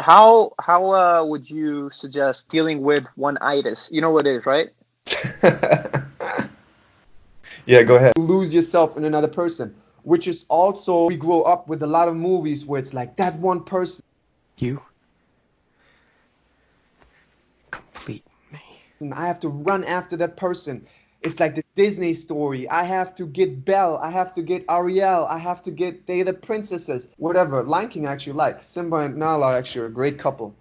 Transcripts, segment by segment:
How would you suggest dealing with one-itis? You know what it is, right? Yeah, go ahead. Lose yourself in another person, which is also, we grow up with a lot of movies where it's like that one person. You complete me. I have to run after that person. It's like the Disney story. I have to get Belle. I have to get Ariel. I have to get they the princesses. Whatever. Lion King I actually like. Simba and Nala are actually a great couple.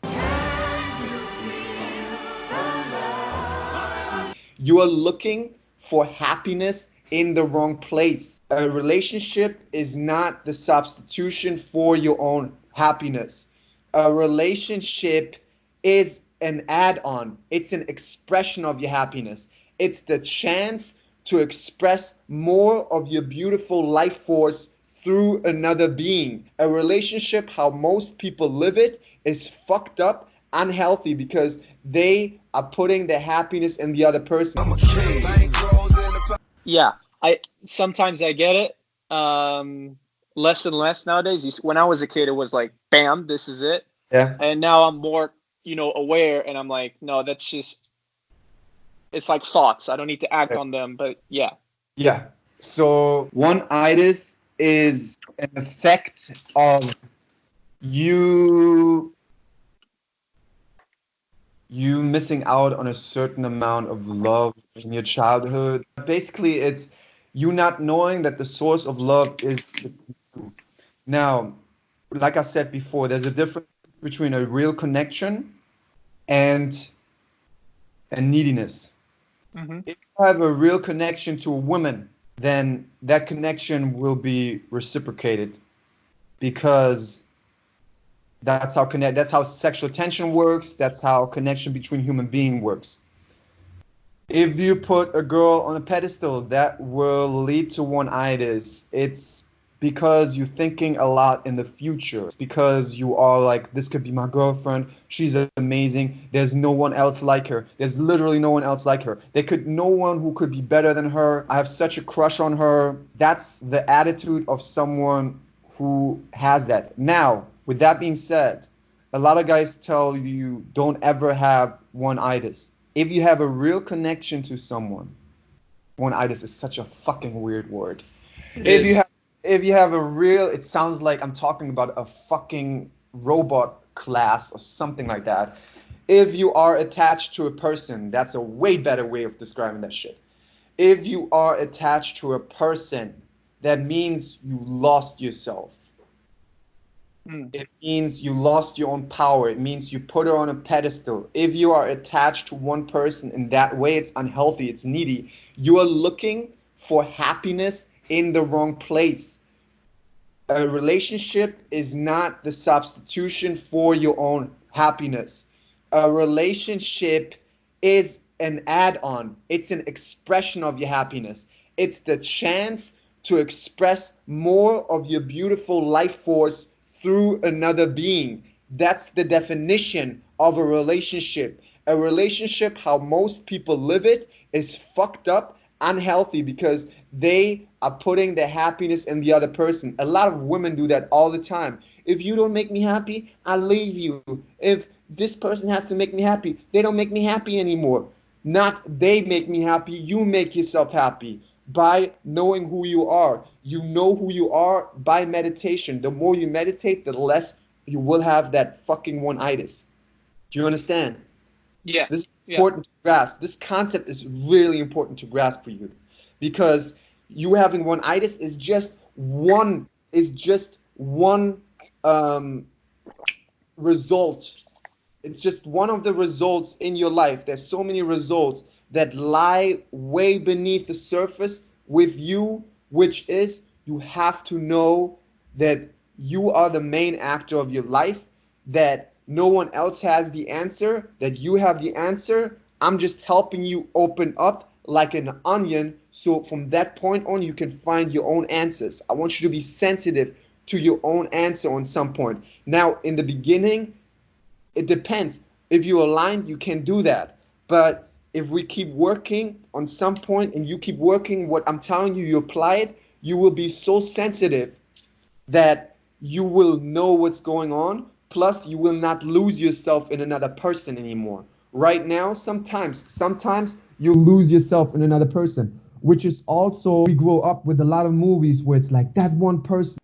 You are looking for happiness in the wrong place. A relationship is not the substitution for your own happiness. A relationship is an add-on. It's an expression of your happiness. It's the chance to express more of your beautiful life force through another being. A relationship, how most people live it, is fucked up, unhealthy, because they are putting their happiness in the other person. Yeah, sometimes I get it. Less and less nowadays. When I was a kid, it was like, bam, this is it. Yeah. And now I'm more, aware, and I'm like, no, that's just, it's like thoughts. I don't need to act on them, but yeah. Yeah. So one-itis is an effect of you missing out on a certain amount of love in your childhood. Basically, it's you not knowing that the source of love is you. Now, like I said before, there's a difference between a real connection and neediness. Mm-hmm. If you have a real connection to a woman, then that connection will be reciprocated, because that's how sexual tension works. That's how connection between human beings works. If you put a girl on a pedestal, that will lead to one-itis. It's because you're thinking a lot in the future. It's because you are like, this could be my girlfriend. She's amazing. There's no one else like her. There's literally no one else like her. No one who could be better than her. I have such a crush on her. That's the attitude of someone who has that. Now, with that being said, a lot of guys tell you don't ever have one-itis. If you have a real connection to someone, one-itis is such a fucking weird word. If you have a real, it sounds like I'm talking about a fucking robot class or something like that. If you are attached to a person, that's a way better way of describing that shit. If you are attached to a person, that means you lost yourself. It means you lost your own power. It means you put her on a pedestal. If you are attached to one person in that way, it's unhealthy, it's needy. You are looking for happiness in the wrong place. A relationship is not the substitution for your own happiness. A relationship is an add-on. It's an expression of your happiness. It's the chance to express more of your beautiful life force through another being. That's the definition of a relationship. A relationship, how most people live it, is fucked up, unhealthy, because they are putting their happiness in the other person. A lot of women do that all the time. If you don't make me happy, I'll leave you. If this person has to make me happy, they don't make me happy anymore. Not they make me happy, you make yourself happy by knowing who you are. You know who you are by meditation. The more you meditate, the less you will have that fucking one-itis. Do you understand? Yeah. This is important to grasp. This concept is really important to grasp for you, because you having one-itis is just one result. It's just one of the results in your life. There's so many results that lie way beneath the surface with you, which is you have to know that you are the main actor of your life, that no one else has the answer, that you have the answer. I'm just helping you open up like an onion, so from that point on you can find your own answers. I want you to be sensitive to your own answer on some point. Now, in the beginning, it depends. If you're aligned, you can do that. But if we keep working on some point and you keep working what I'm telling you, you apply it, you will be so sensitive that you will know what's going on. Plus, you will not lose yourself in another person anymore. Right now, sometimes you lose yourself in another person, which is also, we grow up with a lot of movies where it's like that one person.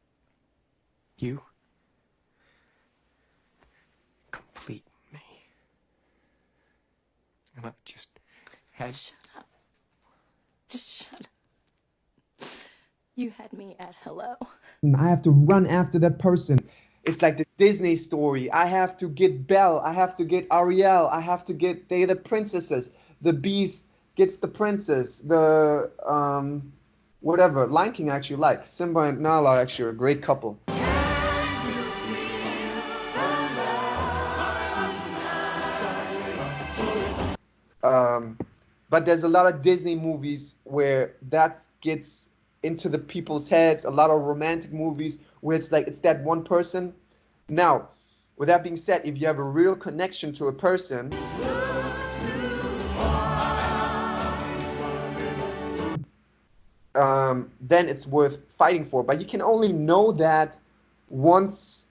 You complete me. And I've just had. Shut up. Just shut up. You had me at hello. I have to run after that person. It's like the Disney story. I have to get Belle. I have to get Ariel. I have to get, they're the princesses. The beast gets the princess. The, whatever. Lion King I actually like. Simba and Nala are actually a great couple. But there's a lot of Disney movies where that gets into the people's heads, a lot of romantic movies where it's like it's that one person. Now, with that being said, if you have a real connection to a person, then it's worth fighting for. But you can only know that once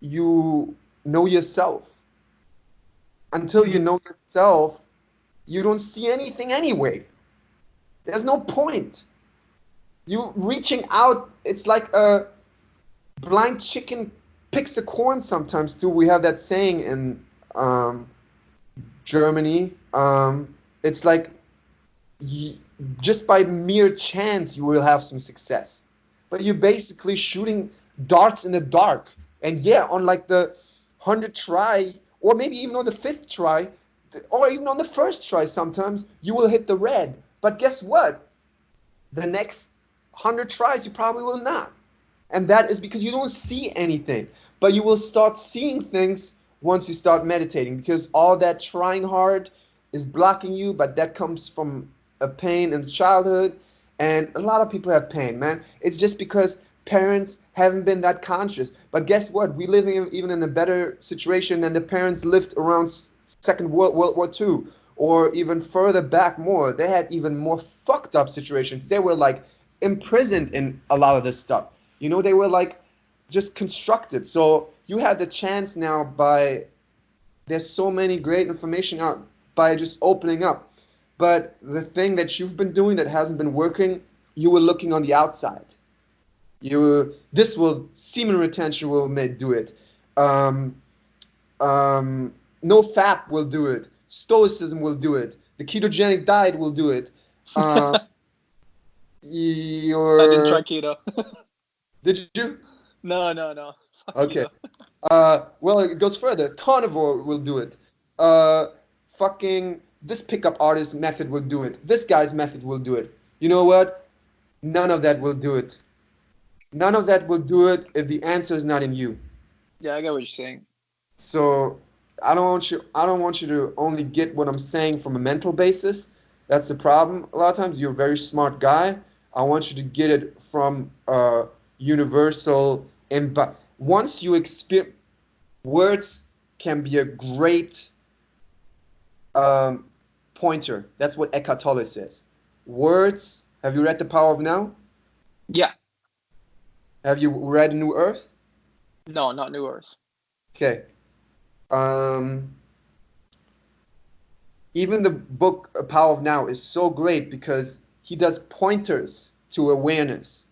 you know yourself. Until you know yourself, you don't see anything anyway. There's no point. You reaching out, it's like a blind chicken picks a corn sometimes too. We have that saying in Germany. It's like just by mere chance you will have some success. But you're basically shooting darts in the dark. And yeah, on like the 100th try, or maybe even on the 5th try, or even on the 1st try sometimes, you will hit the red. But guess what? The next 100 tries, you probably will not. And that is because you don't see anything. But you will start seeing things once you start meditating, because all that trying hard is blocking you, but that comes from a pain in childhood. And a lot of people have pain, man. It's just because parents haven't been that conscious. But guess what? We live even in a better situation than the parents lived around Second World War II, or even further back more. They had even more fucked up situations. They were like imprisoned in a lot of this stuff. You know, they were like just constructed. So you had the chance now by, there's so many great information out by just opening up. But the thing that you've been doing that hasn't been working, you were looking on the outside. This will, semen retention will do it. No fat will do it. Stoicism will do it. The ketogenic diet will do it. I didn't try keto. Did you? No. Fuck Okay. keto. Well, it goes further. Carnivore will do it. Fucking this pickup artist method will do it. This guy's method will do it. You know what? None of that will do it. None of that will do it if the answer is not in you. Yeah, I get what you're saying. So I don't want you to only get what I'm saying from a mental basis. That's the problem. A lot of times you're a very smart guy. I want you to get it from a universal. Once you experience, words can be a great pointer. That's what Eckhart Tolle says. Words. Have you read The Power of Now? Yeah. Have you read New Earth? No, not New Earth. Okay. Even the book Power of Now is so great because he does pointers to awareness.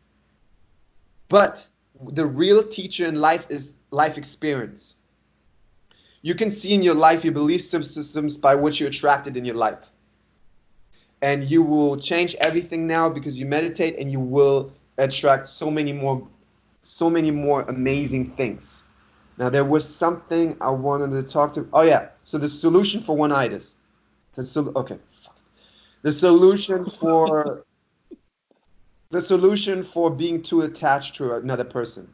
But the real teacher in life is life experience. You can see in your life your belief systems by which you're attracted in your life. And you will change everything now because you meditate, and you will attract so many more amazing things. Now, there was something I wanted to talk to. Oh, yeah. So the solution for one-itis. The solution for being too attached to another person.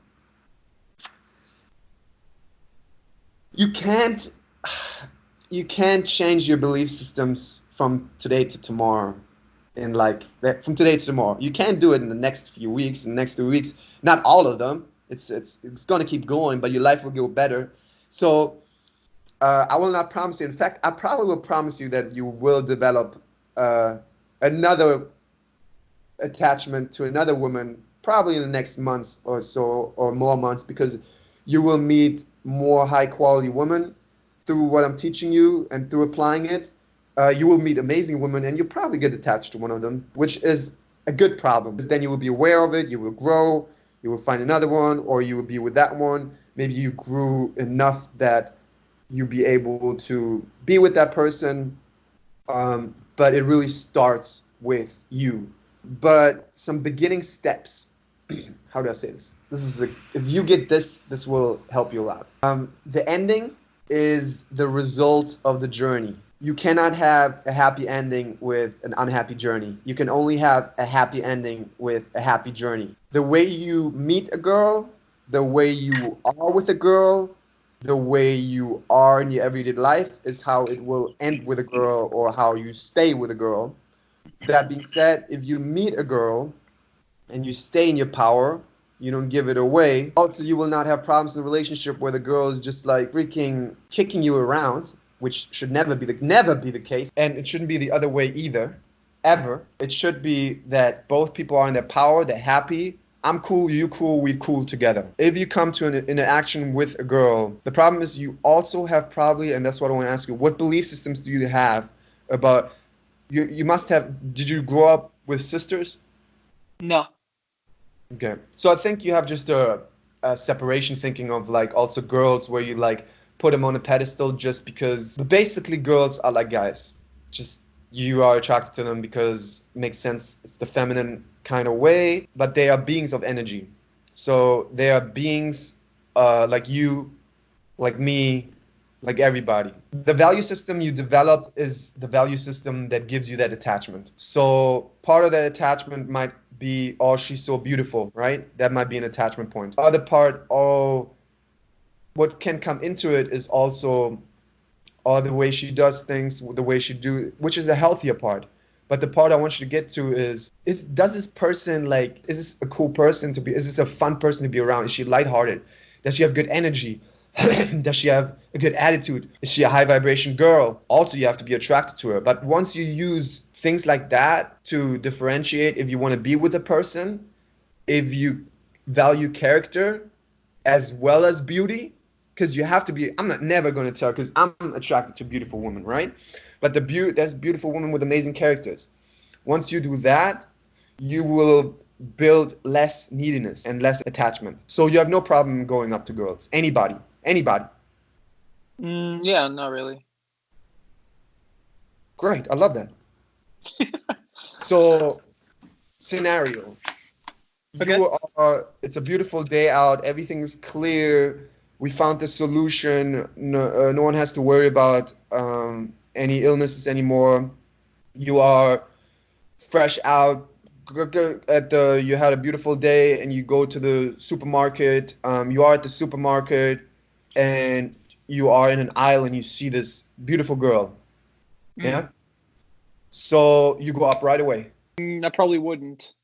You can't change your belief systems from today to tomorrow. From today to tomorrow. You can't do it in the next few weeks, in the next 2 weeks. Not all of them. It's going to keep going, but your life will go better. So I will not promise you. In fact, I probably will promise you that you will develop another attachment to another woman probably in the next months or so, or more months, because you will meet more high quality women through what I'm teaching you and through applying it. You will meet amazing women and you'll probably get attached to one of them, which is a good problem. Then you will be aware of it, you will grow, you will find another one, or you will be with that one. Maybe you grew enough that you'll be able to be with that person, but it really starts with you. But some beginning steps. How do I say this? If you get this, this will help you a lot. The ending is the result of the journey. You cannot have a happy ending with an unhappy journey. You can only have a happy ending with a happy journey. The way you meet a girl, the way you are with a girl, the way you are in your everyday life is how it will end with a girl or how you stay with a girl. That being said, if you meet a girl and you stay in your power, you don't give it away, also you will not have problems in a relationship where the girl is just like freaking kicking you around, which should never be the case. And it shouldn't be the other way either, ever. It should be that both people are in their power, they're happy. I'm cool, you cool, we cool together. If you come to an interaction with a girl, the problem is you also have probably, and that's what I want to ask you, what belief systems do you have about, you must have, did you grow up with sisters? No. Okay. So I think you have just a separation thinking of like also girls where you like put them on a pedestal just because, but basically girls are like guys. Just you are attracted to them because it makes sense. It's the feminine kind of way, but they are beings of energy. So they are beings like you, like me, like everybody. The value system you develop is the value system that gives you that attachment. So part of that attachment might be, oh, she's so beautiful, right? That might be an attachment point. Other part, oh, what can come into it is also, oh, the way she does things, the way she do, which is a healthier part. But the part I want you to get to is does this person like, is this a cool person to be, is this a fun person to be around? Is she lighthearted? Does she have good energy? Does she have a good attitude? Is she a high vibration girl? Also, you have to be attracted to her. But once you use things like that to differentiate if you want to be with a person, if you value character as well as beauty, because you have to be, I'm not never going to tell, because I'm attracted to beautiful women, right? But there's beautiful women with amazing characters. Once you do that, you will build less neediness and less attachment. So you have no problem going up to girls. Anybody. Yeah, not really. Great, I love that. So, scenario. Okay. It's a beautiful day out. Everything's clear. We found the solution. No one has to worry about any illnesses anymore. You are fresh out. You had a beautiful day and you go to the supermarket. You are at the supermarket and you are in an aisle and you see this beautiful girl. Yeah. So you go up right away. I probably wouldn't.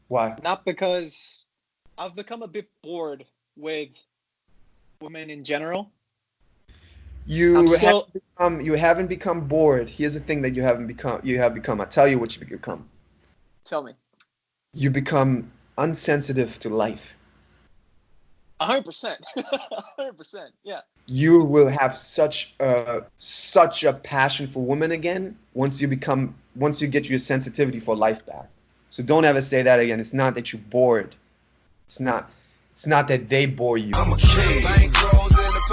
Why? Not because I've become a bit bored with women in general. You haven't become bored. Here's the thing that you have become. I'll tell you what you become. Tell me. You become unsensitive to life. 100%. 100%. Yeah. You will have such a passion for women again once you get your sensitivity for life back. So don't ever say that again. It's not that you're bored. It's not that they bore you. I'm a king.